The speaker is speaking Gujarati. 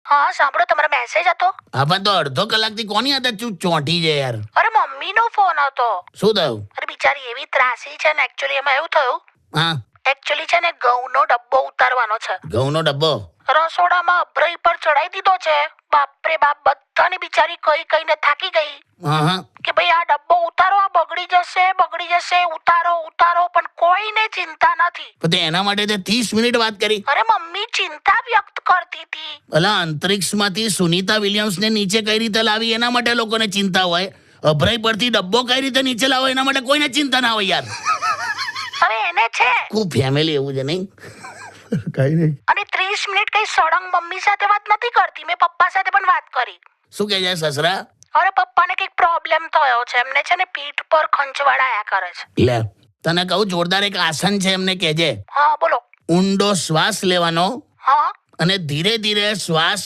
હા સાંભળો, તમારો મેસેજ હતો. હા પણ તો અડધો કલાકથી કોની આદત ચોંટી છે યાર? અરે મમ્મીનો ફોન હતો. શું થયું? અરે બિચારી એવી ત્રાસી છે ને, એકચ્યુઅલી એમાં એવું થયું. હા, એકચ્યુઅલી છે ને, ઘઉંનો ડબ્બો ઉતારવાનો છે. ઘઉંનો ડબ્બો? રસોડામાં અભરાઈ પર ચડાઈ દીધો છે. બાપરે બાપ, બધાની બિચારી કહીને થાકી ગઈ હા હા. કે ભાઈ આ ડબ્બો ઉતારો, આ બગડી જશે, ઉતારો. પણ કોઈને ચિંતા નથી. પણ તે એના માટે તે 30 મિનિટ વાત કરી. અરે મમ્મી ચિંતા વ્યક્ત કરતી હતી. અલા, અંતરિક્ષમાંથી સુનીતા વિલિયમ્સને નીચે કઈ રીતે લાવી એના માટે લોકોને ચિંતા હોય. અભરાઈ પરથી ડબ્બો કઈ રીતે નીચે લાવો એના માટે કોઈને ચિંતા ના હોય યાર. હવે એને છે ખૂબ ફેમિલી એવું છે નહીં? કઈ નહીં. અને 30 મિનિટ કઈ સળંગ મમ્મી સાથે વાત નથી કરતી. મેં પપ્પા સાથે પણ વાત કરી. શું કહે છે સસરા? અરે પપ્પાને કઈક પ્રોબ્લેમ થયો છે. એમને છે ને પીઠ પર ખંચવાડાયા કરે છે. લે, તને કહું, જોરદાર એક આસન છે, એમને કહેજે. હા બોલો. ઊંડો શ્વાસ લેવાનો હા અને ધીરે ધીરે શ્વાસ